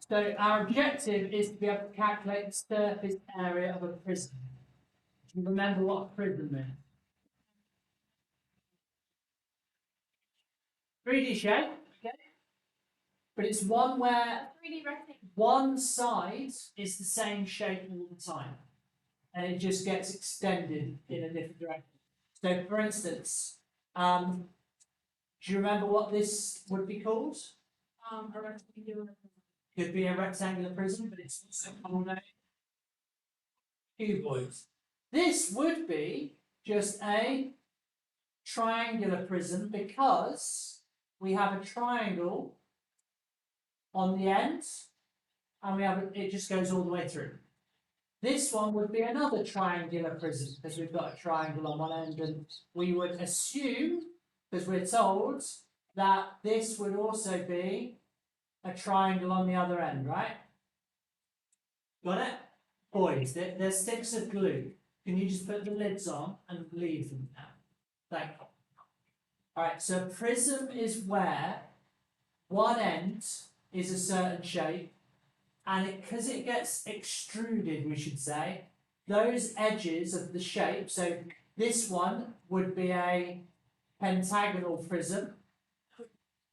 So our objective is to be able to calculate the surface area of a prism. Do you remember what a prism is? 3D shape, okay. But it's one where 3D rectangle. one side is the same shape all the time. And it just gets extended in a different direction. So for instance, do you remember what this would be called? A rectangular. Could be a rectangular prism, but it's also called a cuboid. This would be just a triangular prism because we have a triangle on the end and we have it just goes all the way through. This one would be another triangular prism because we've got a triangle on one end, and we would assume, because we're told, that this would also be a triangle on the other end, right? Got it? Boys, there's sticks of glue. Can you just put the lids on and leave them now? Thank you. Alright, so a prism is where one end is a certain shape, and because it gets extruded, we should say, those edges of the shape, so this one would be a pentagonal prism,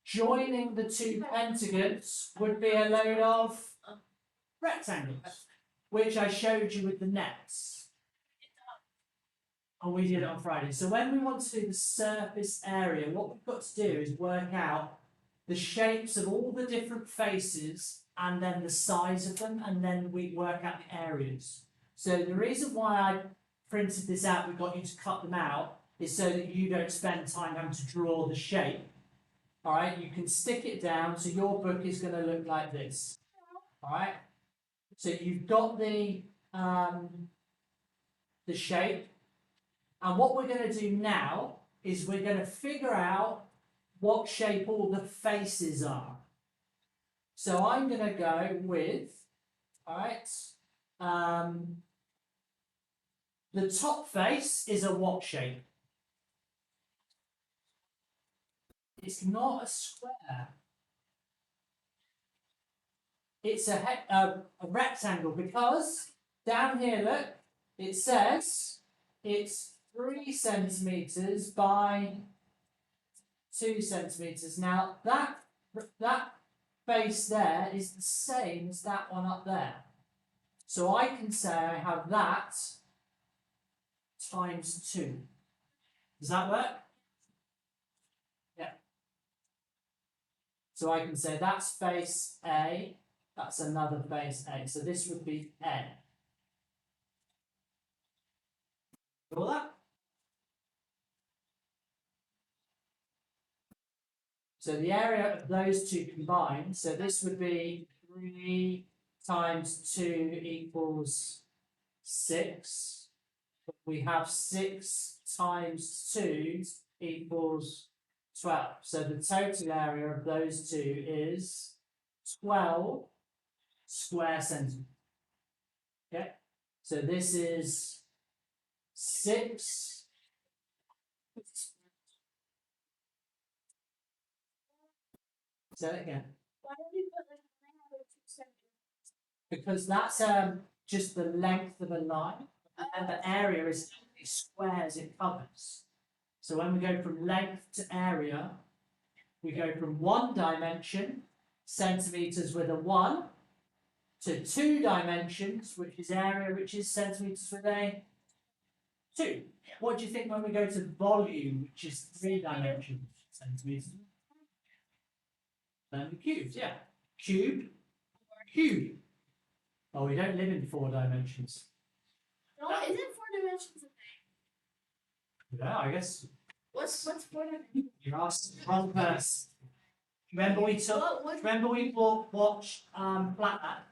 joining the two pentagons would be a load of rectangles, which I showed you with the nets. And we did it on Friday. So when we want to do the surface area, what we've got to do is work out the shapes of all the different faces and then the size of them, and then we work out the areas. So the reason why I printed this out, we got you to cut them out, is so that you don't spend time having to draw the shape. All right, you can stick it down, so your book is going to look like this. All right, so you've got the shape, and what we're going to do now is we're going to figure out what shape all the faces are. So I'm going to go with, all right, the top face is a what shape? It's not a square. It's a rectangle because down here, look, it says it's 3 centimeters by 2 centimeters. Now that face there is the same as that one up there. So I can say I have that times 2. Does that work? Yeah. So I can say that's face A, that's another face A. So this would be A. All that? So the area of those two combined, so this would be 3 times 2 equals 6. We have 6 times 2 equals 12. So the total area of those two is 12 square centimeters. Okay, so this is 6. Say that again. Why don't we put like a 2 centimeters? Because that's just the length of a line, and the area is how many squares it covers. So when we go from length to area, we go from 1 dimension, centimeters with a 1, to 2 dimensions, which is area, which is centimeters with a 2. What do you think when we go to volume, which is 3 dimensions, centimeters? Then the cubes, yeah. Cube, cube. Oh, we don't live in 4 dimensions. No, isn't 4 dimensions a thing? Yeah, I guess. What's 4 dimensions? You're asking the wrong person. Remember we watched Flatman?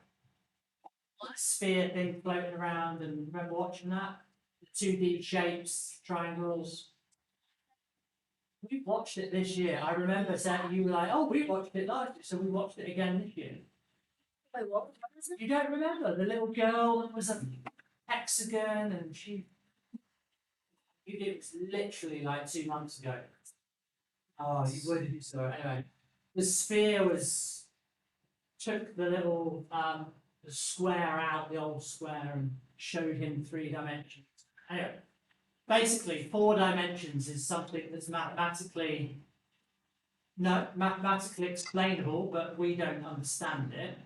That sphere thing floating around, and remember watching that? The 2D shapes, triangles. We watched it this year. I remember saying you were like, "Oh, we watched it last year, so we watched it again this year." Wait, what is it? You don't remember the little girl that was a hexagon, and it was literally like 2 months ago. Oh, you would if you saw it. Anyway, the sphere was took the little the square out, the old square, and showed him 3 dimensions. Anyway, basically 4 dimensions is something that's mathematically explainable, but we don't understand it.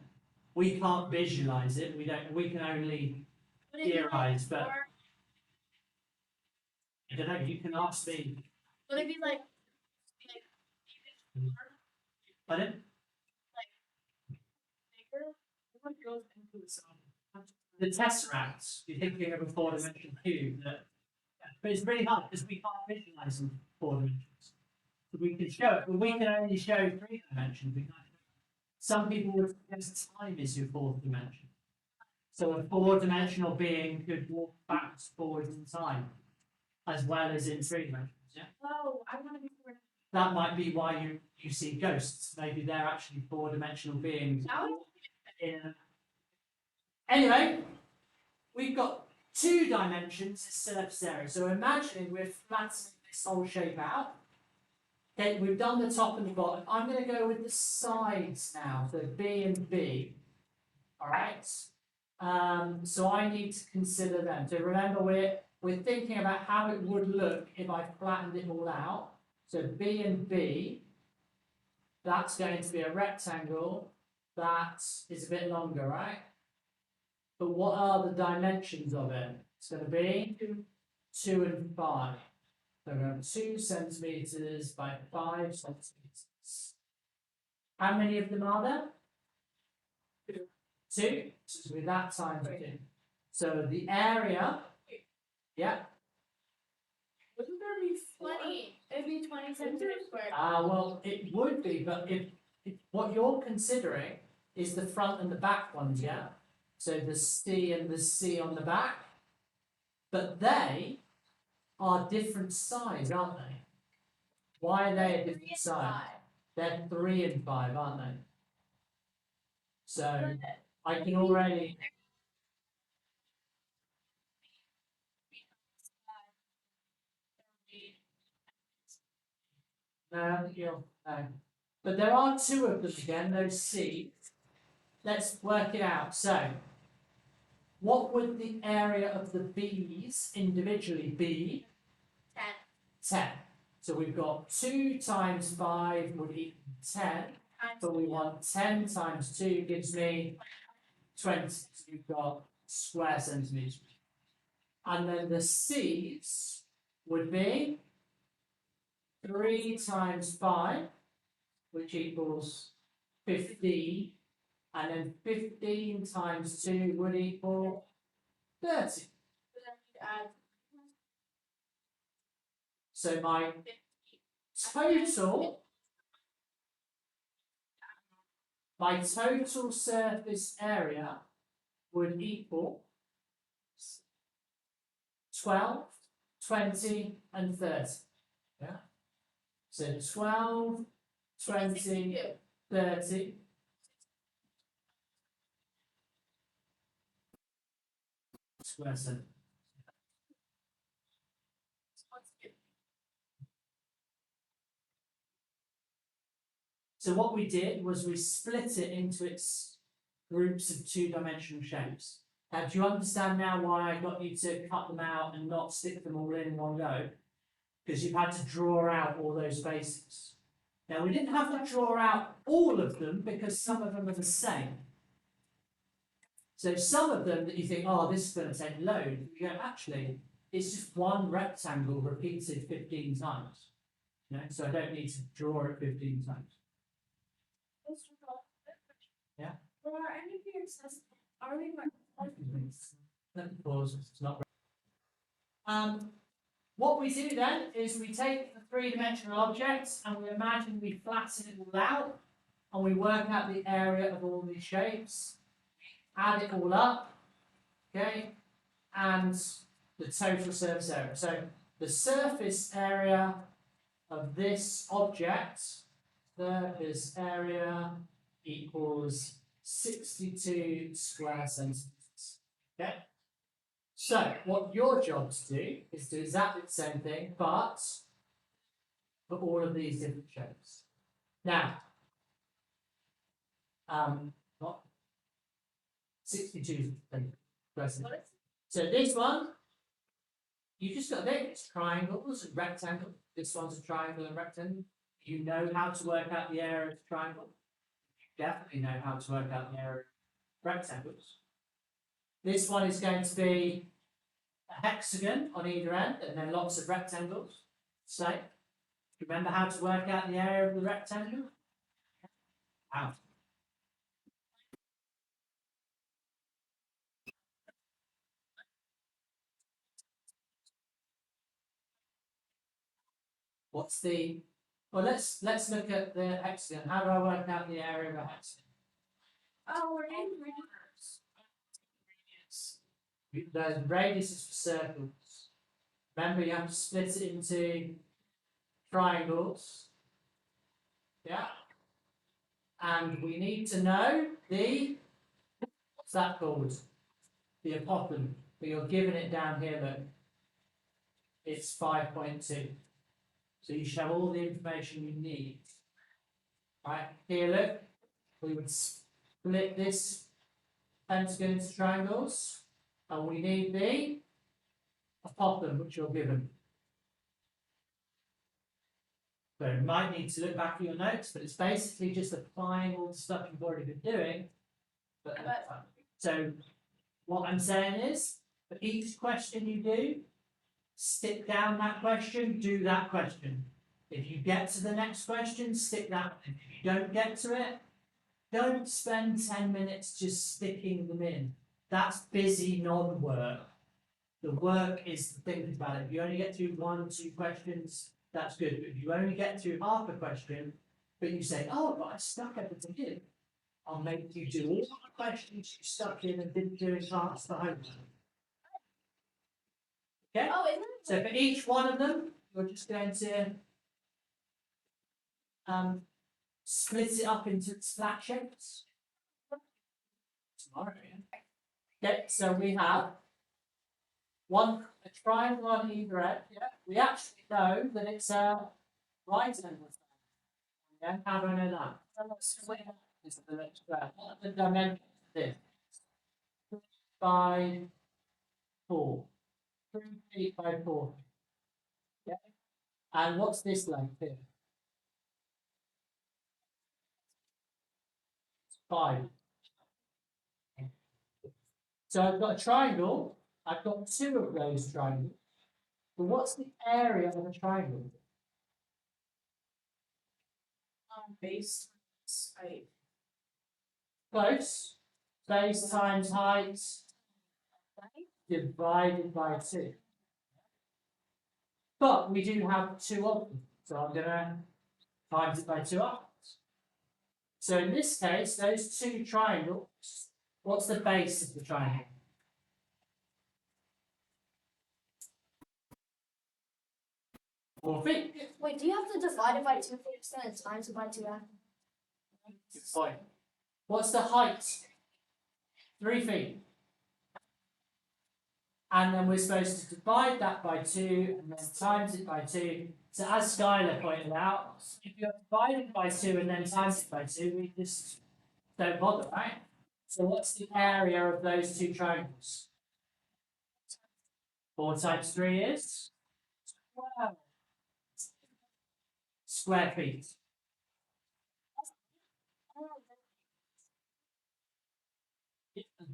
We can't visualize it. We can only theorize, but I don't know. You can ask me. Would it be like Pardon? bigger? What goes into the song? The tesseract. You're thinking of a 4-dimensional cube, but it's really hard because we can't visualize in 4 dimensions. So we can show it, but we can only show 3 dimensions. We can't. Some people would suggest time is your 4th dimension. So a 4-dimensional being could walk backwards, forwards in time, as well as in 3 dimensions. Yeah. Oh, I want to be 4. That might be why you see ghosts. Maybe they're actually 4-dimensional beings. Anyway, we've got 2 dimensions as surface area. So imagining we're flattening this whole shape out. Okay, we've done the top and the bottom. I'm going to go with the sides now, so B and B. All right. So I need to consider them. So remember, we're thinking about how it would look if I flattened it all out. So B and B. That's going to be a rectangle. That is a bit longer, right? But what are the dimensions of it? It's going to be 2 and 5. So we're going to 2 centimeters by 5 centimeters. How many of them are there? 2. So with that times 2. So the area, yeah. Wouldn't there be 20? It'd be 20 centimeters squared. Well, it would be, but if what you're considering is the front and the back ones, yeah? So the C and the C on the back. But they are different size, aren't they? Why are they a different size? They're 3 and 5, aren't they? So I can already. No, no. But there are 2 of them again, those C. Let's work it out. So, what would the area of the B's individually be? 10. 10. So we've got 2 times 5 would equal 10. But we want 10 times 2 gives me 20. So we've got square centimeters. And then the C's would be 3 times 5, which equals 15. And then 15 times 2 would equal 30. So my total surface area would equal 12, 20, and 30. Yeah. So 12, 20, 30. Square centimeters. So what we did was we split it into its groups of 2-dimensional shapes. Now, do you understand now why I got you to cut them out and not stick them all in one go? Because you've had to draw out all those faces. Now, we didn't have to draw out all of them because some of them are the same. So some of them that you think, oh, this is going to take load, you go, actually, it's just one rectangle repeated 15 times. You know, so I don't need to draw it 15 times. Yeah. Well, are any of your accessible? Are we? Let me pause. It's not. What we do then is we take the 3-dimensional objects and we imagine we flatten it all out, and we work out the area of all these shapes. Add it all up, okay, and the total surface area. So the surface area of this object, surface area equals 62 square centimeters. Okay. So what your job to do is do exactly the same thing, but for all of these different shapes. Now, Not 62 present. So this one, you just got to think it's triangles and rectangle. This one's a triangle and rectangle. You know how to work out the area of the triangle. You definitely know how to work out the area of rectangles. This one is going to be a hexagon on either end, and then lots of rectangles. So, remember how to work out the area of the rectangle? How? What's the? Well, let's look at the hexagon. How do I work out the area of a hexagon? Oh, we're in reverse. The radius is for circles. Remember, you have to split it into triangles. Yeah. And we need to know the, what's that called? The apothem. But you're giving it down here, look. It's 5.2. So you should have all the information you need. Right, here look. We would split this pentagon into triangles. And we need the apothem, which you're given. So you might need to look back at your notes, but it's basically just applying all the stuff you've already been doing. So what I'm saying is, for each question you do, stick down that question, do that question. If you get to the next question, stick that. If you don't get to it, don't spend 10 minutes just sticking them in. That's busy non-work. The work is to think about it. If you only get through 1, 2 questions, that's good. But if you only get through half a question, but you say, oh, but I stuck everything in, I'll make you do all the questions you stuck in and didn't do in class for homework. Okay? Oh, isn't it? So for each one of them, you're just going to split it up into flat shapes. Tomorrow, yeah. Okay, so we have a triangle on either end. Yeah. We actually know that it's a right angle. Yeah, how do I know that? Is the next graph. What are the dimensions of this? 3 by 4. 3 feet by 4. Yeah. And what's this length here? 5. So I've got a triangle. I've got 2 of those triangles. But what's the area of a triangle? Base height. Close. Base times height divided by 2. But we do have 2 of them. So I'm going to times it by 2 upwards. So in this case, those 2 triangles, what's the base of the triangle? Feet. Wait, do you have to divide it by 2 first and times it by 2 after? Good point. What's the height? 3 feet. And then we're supposed to divide that by 2 and then times it by 2. So as Skylar pointed out, if you're dividing by 2 and then times it by 2, we just don't bother, right? So what's the area of those 2 triangles? 4 times 3 is? 12 square feet.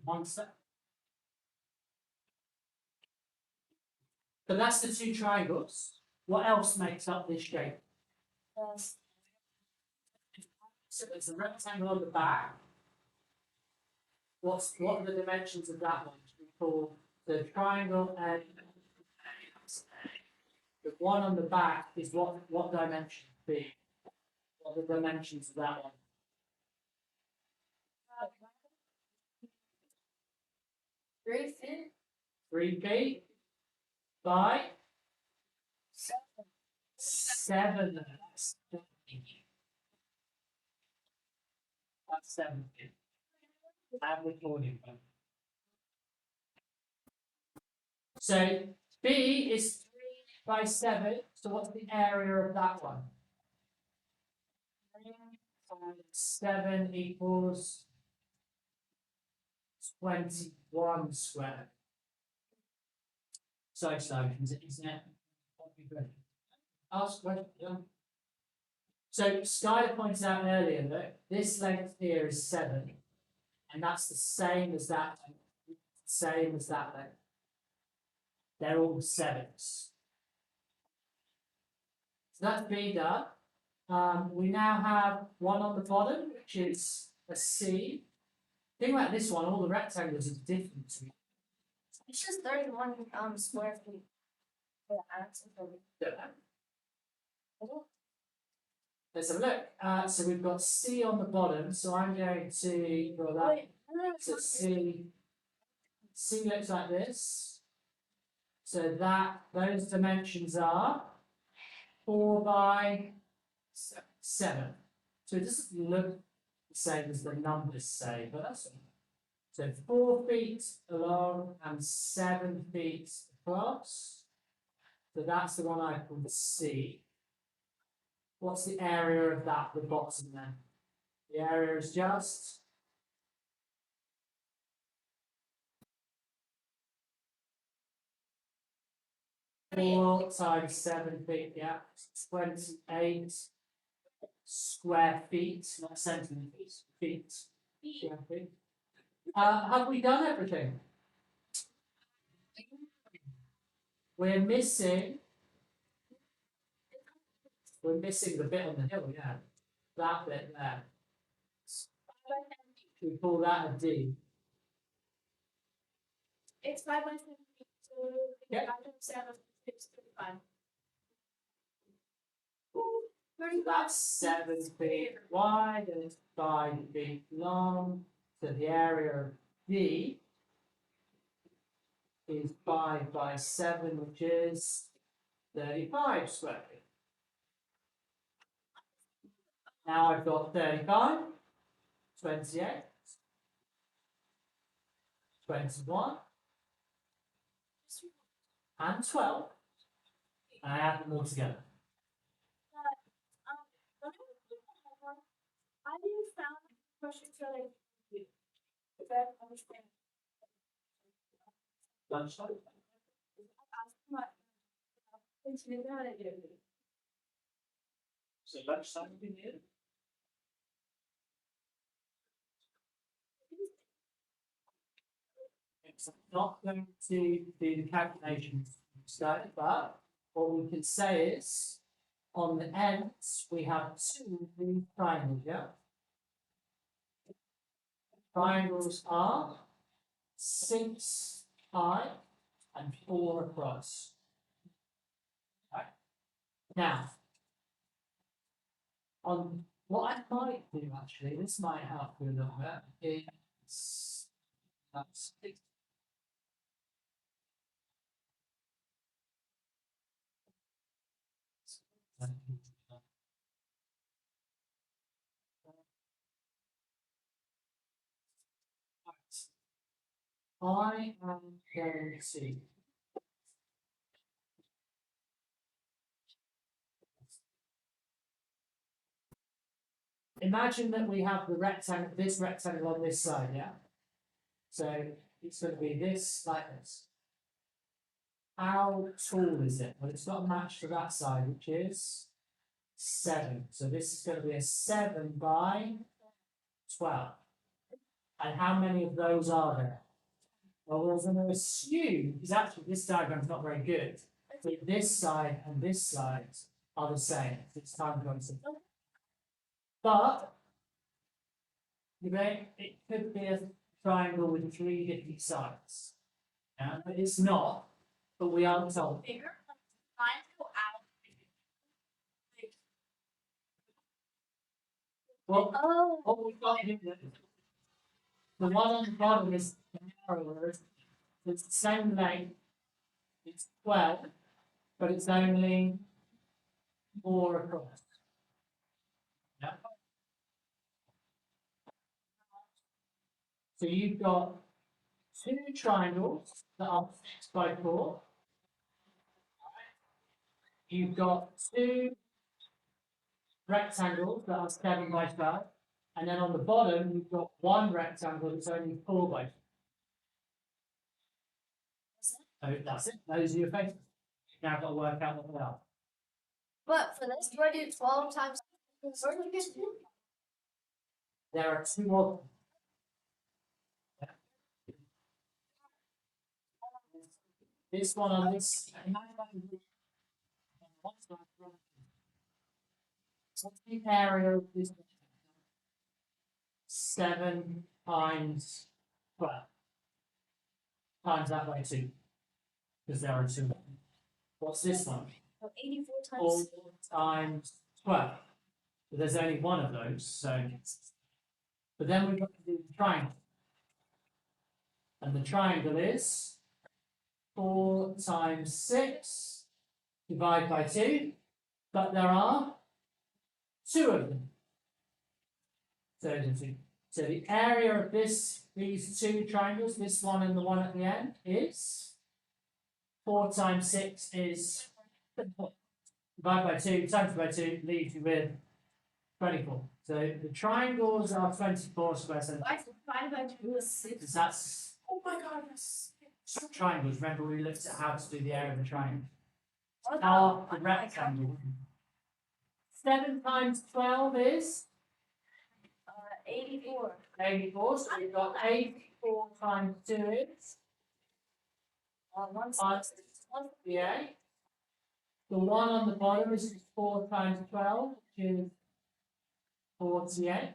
One step. But that's the 2 triangles. What else makes up this shape? So there's a rectangle on the back. What are the dimensions of that one? We call the triangle and the one on the back is what dimension B? What are the dimensions of that one? 3 feet. 3 feet by 7. That's 7 feet. I'm recording. So B is 3 by 7. So what's the area of that one? 3 times 7 equals 21 square. So slow, isn't it? Ask question, yeah. So Skylar pointed out earlier that this length here is 7, and that's the same as that length, same as that length. They're all 7s. So that's B done. We now have one on the bottom, which is a C. Think about this one, all the rectangles are different to each It's just 31 square feet. other. Let's have a look. So we've got C on the bottom, so I'm going to draw that. Wait, So C looks like this. So that those dimensions are 4 by 7. So it doesn't look the same as the numbers say, but that's all. So 4 feet along and 7 feet across. So that's the one I call C. What's the area of that, the bottom then? The area is just 4 times 7 feet, yeah, 28 square feet, not centimeters, feet. Square feet. Have we done everything? We're missing the bit on the hill, yeah. That bit there. We call that a D. It's 5 by 7 feet, so Yep. 5 times 7 is 35. That's 7 feet wide and it's 5 feet long. So the area of D is 5 by 7, which is 35 square feet. Now I've got 35, 28, 21, and 12. And I add them all together. I didn't found questions that I if I understand. Lunchtime. So lunchtime will be near. I'm not going to do the calculations today, but what we can say is on the ends we have 2 triangles, yeah? Triangles are 6 high and 4 across. Right. Now, on what I might do actually, this might help you a little bit, is that's I am going to imagine that we have the rectangle, this rectangle on this side, yeah? So it's going to be this like this. How tall is it? Well, it's got a match to that side, which is 7. So this is going to be a 7 by 12. And how many of those are there? Well, we're going to assume, because actually this diagram's not very good, that this side and this side are the same. It's time going to. But you know, it could be a triangle with 3 different sides. Yeah, but it's not. But we are told. Bigger lines go out. Well, Oh. what we've got here, the one on the bottom is narrower. It's the same length. It's 12, but it's only 4 across. Yeah. So you've got 2 triangles that are 6 by 4. You've got 2 rectangles that are 7 by 12. And then on the bottom, you've got 1 rectangle that's only 4 by 12. So that's it. Those are your equations. Now I've got to work out what they are. But for this, do I do 12 times? There are two of them. This one on this. What's the area of this? 7 times 12. Times that by 2. Because there are two. What's this one? 84 4 times. times 12. But there's only one of those, so. But then we've got to do the triangle. And the triangle is 4 times 6 divided by 2. But there are two of them. So the area of these two triangles, this one and the one at the end, is 4 times 6 is divided by 2 times by 2 leaves you with 24. So the triangles are 24 square centimeters. Why divided by 2 is 6? Because that's Oh my god, that's triangles. Remember we looked at how to do the area of a triangle. Oh, Now no. the rectangle. 7 times 12 is 84. 84. So we've got 84 times 2 is 168. The one on the bottom is 4 times 12, which is 48.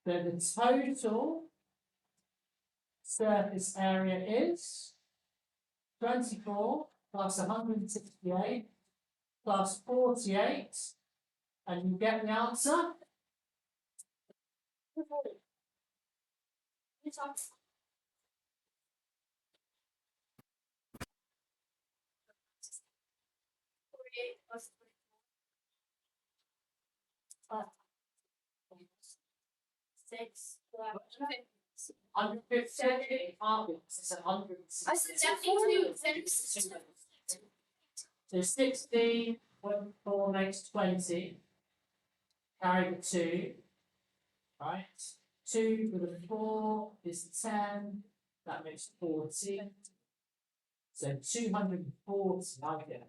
So the total surface area is 24 plus 168 plus 48, and you get the answer. Plus 6. 150. It's 160. I said 72. So 16 when 4 makes 20. Carry the 2. Right? 2 with a 4 is 10. That makes 40. So 240. Okay.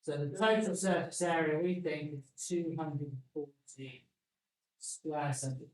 So the total surface area we think is 240 square centimeters.